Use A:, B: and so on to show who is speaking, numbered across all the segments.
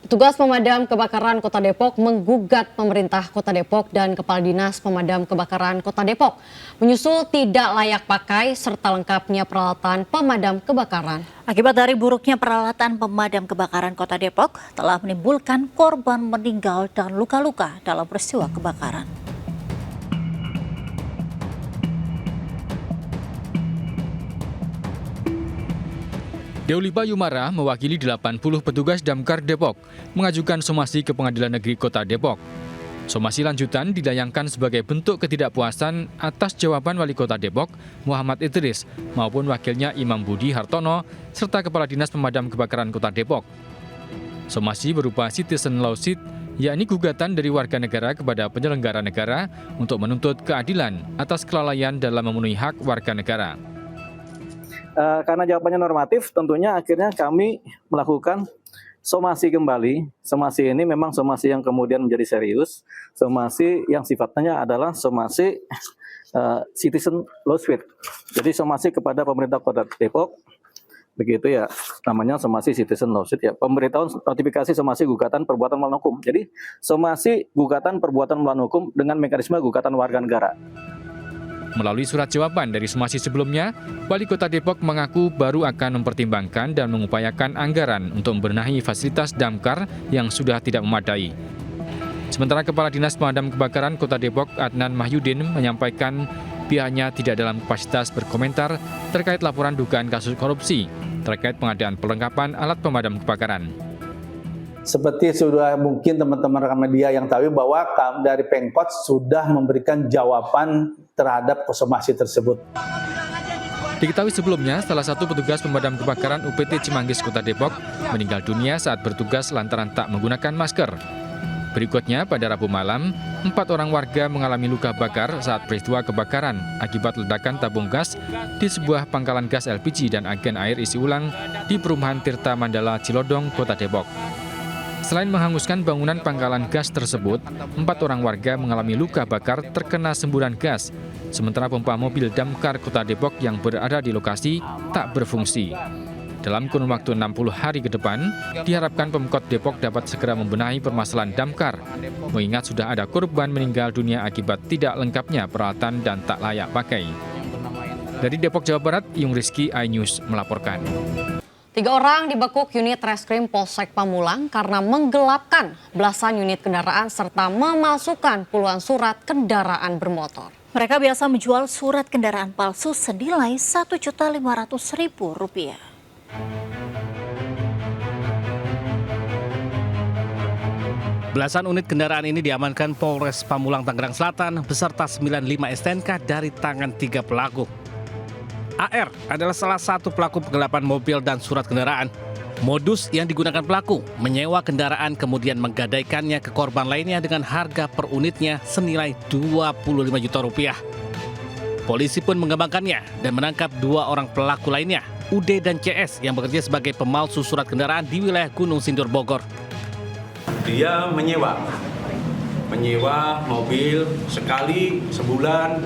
A: Petugas pemadam kebakaran Kota Depok menggugat pemerintah Kota Depok dan Kepala Dinas Pemadam Kebakaran Kota Depok menyusul tidak layak pakai serta lengkapnya peralatan pemadam kebakaran.
B: Akibat dari buruknya peralatan pemadam kebakaran Kota Depok telah menimbulkan korban meninggal dan luka-luka dalam peristiwa kebakaran.
C: Deoli Bayumara mewakili 80 petugas Damkar Depok mengajukan somasi ke Pengadilan Negeri Kota Depok. Somasi lanjutan dilayangkan sebagai bentuk ketidakpuasan atas jawaban Wali Kota Depok, Muhammad Idris, maupun wakilnya Imam Budi Hartono, serta Kepala Dinas Pemadam Kebakaran Kota Depok. Somasi berupa citizen lawsuit, yakni gugatan dari warga negara kepada penyelenggara negara untuk menuntut keadilan atas kelalaian dalam memenuhi hak warga negara.
D: Karena jawabannya normatif, tentunya akhirnya kami melakukan somasi kembali. Somasi ini memang somasi yang kemudian menjadi serius. Somasi yang sifatnya adalah somasi citizen lawsuit. Jadi somasi kepada pemerintah Kota Depok, begitu ya, namanya somasi citizen lawsuit ya. Pemberitahuan notifikasi somasi gugatan perbuatan melawan hukum. Jadi somasi gugatan perbuatan melawan hukum dengan mekanisme gugatan warga negara.
C: Melalui surat jawaban dari somasi sebelumnya, Wali Kota Depok mengaku baru akan mempertimbangkan dan mengupayakan anggaran untuk membenahi fasilitas damkar yang sudah tidak memadai. Sementara Kepala Dinas Pemadam Kebakaran Kota Depok, Adnan Mahyudin, menyampaikan pihaknya tidak dalam kapasitas berkomentar terkait laporan dugaan kasus korupsi terkait pengadaan perlengkapan alat pemadam kebakaran.
E: Seperti sudah mungkin teman-teman rekan media yang tahu bahwa dari Pemkot sudah memberikan jawaban terhadap somasi tersebut.
C: Diketahui sebelumnya, salah satu petugas pemadam kebakaran UPT Cimanggis Kota Depok meninggal dunia saat bertugas lantaran tak menggunakan masker. Berikutnya, pada Rabu malam, 4 orang warga mengalami luka bakar saat peristiwa kebakaran akibat ledakan tabung gas di sebuah pangkalan gas LPG dan agen air isi ulang di perumahan Tirta Mandala Cilodong, Kota Depok. Selain menghanguskan bangunan pangkalan gas tersebut, 4 orang warga mengalami luka bakar terkena semburan gas, sementara pompa mobil damkar Kota Depok yang berada di lokasi tak berfungsi. Dalam kurun waktu 60 hari ke depan, diharapkan Pemkot Depok dapat segera membenahi permasalahan damkar, mengingat sudah ada korban meninggal dunia akibat tidak lengkapnya peralatan dan tak layak pakai. Dari Depok, Jawa Barat, Yung Rizky, iNews melaporkan.
A: 3 orang dibekuk unit Reskrim Polsek Pamulang karena menggelapkan belasan unit kendaraan serta memalsukan puluhan surat kendaraan bermotor.
B: Mereka biasa menjual surat kendaraan palsu senilai Rp1.500.000.
F: Belasan unit kendaraan ini diamankan Polres Pamulang Tangerang Selatan beserta 95 STNK dari tangan 3 pelaku. AR adalah salah satu pelaku penggelapan mobil dan surat kendaraan. Modus yang digunakan pelaku menyewa kendaraan kemudian menggadaikannya ke korban lainnya dengan harga per unitnya senilai Rp25 juta. Polisi pun mengembangkannya dan menangkap 2 orang pelaku lainnya, UD dan CS, yang bekerja sebagai pemalsu surat kendaraan di wilayah Gunung Sindur, Bogor.
G: Dia menyewa mobil sekali sebulan,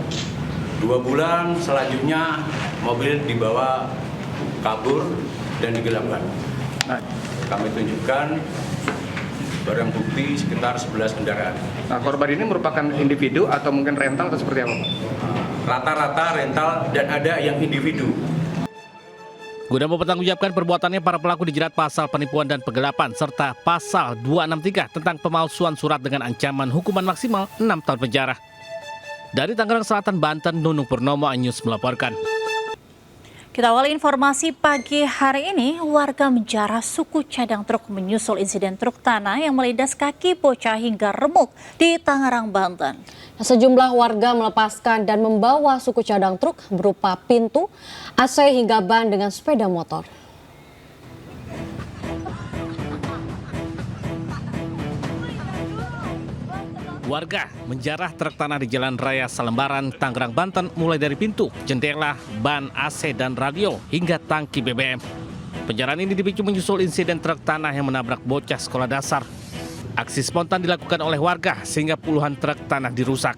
G: 2 bulan, selanjutnya mobil dibawa kabur dan digelapkan. Nah, kami tunjukkan barang bukti sekitar 11 kendaraan.
H: Nah, korban ini merupakan individu atau mungkin rental atau seperti apa, Pak?
G: Rata-rata rental dan ada yang individu.
F: Guna mempertanggungjawabkan perbuatannya, para pelaku dijerat pasal penipuan dan penggelapan serta pasal 263 tentang pemalsuan surat dengan ancaman hukuman maksimal 6 tahun penjara. Dari Tangerang Selatan, Banten, Nunung Purnomo, iNews melaporkan.
B: Kita awali informasi pagi hari ini, warga menjarah suku cadang truk menyusul insiden truk tanah yang melindas kaki bocah hingga remuk di Tangerang, Banten.
A: Sejumlah warga melepaskan dan membawa suku cadang truk berupa pintu, AC hingga ban dengan sepeda motor.
F: Warga menjarah truk tanah di Jalan Raya Salembaran, Tangerang, Banten mulai dari pintu, jendela, ban, AC, dan radio hingga tangki BBM. Penjarahan ini dipicu menyusul insiden truk tanah yang menabrak bocah sekolah dasar. Aksi spontan dilakukan oleh warga sehingga puluhan truk tanah dirusak.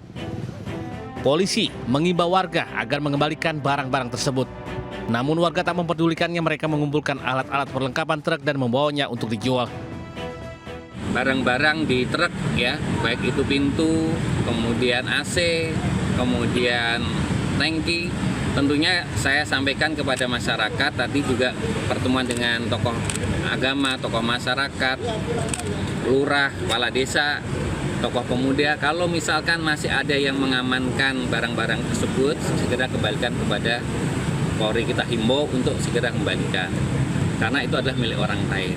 F: Polisi mengimbau warga agar mengembalikan barang-barang tersebut. Namun warga tak memperdulikannya, mereka mengumpulkan alat-alat perlengkapan truk dan membawanya untuk dijual.
I: barang-barang di truk ya, baik itu pintu, kemudian AC, kemudian tangki. Tentunya saya sampaikan kepada masyarakat, tadi juga pertemuan dengan tokoh agama, tokoh masyarakat, lurah, kepala desa, tokoh pemuda, kalau misalkan masih ada yang mengamankan barang-barang tersebut, segera kembalikan kepada Polri. Kita himbau untuk segera kembalikan, karena itu adalah milik orang lain.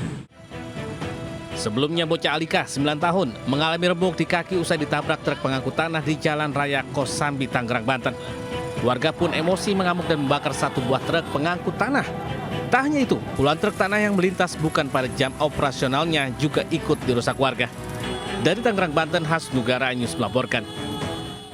F: Sebelumnya bocah Alika, 9 tahun, mengalami remuk di kaki usai ditabrak truk pengangkut tanah di Jalan Raya Kosambi, Tangerang, Banten. Warga pun emosi mengamuk dan membakar satu buah truk pengangkut tanah. Tak hanya itu, puluhan truk tanah yang melintas bukan pada jam operasionalnya juga ikut dirusak warga. Dari Tangerang, Banten, Hasnugara News melaporkan.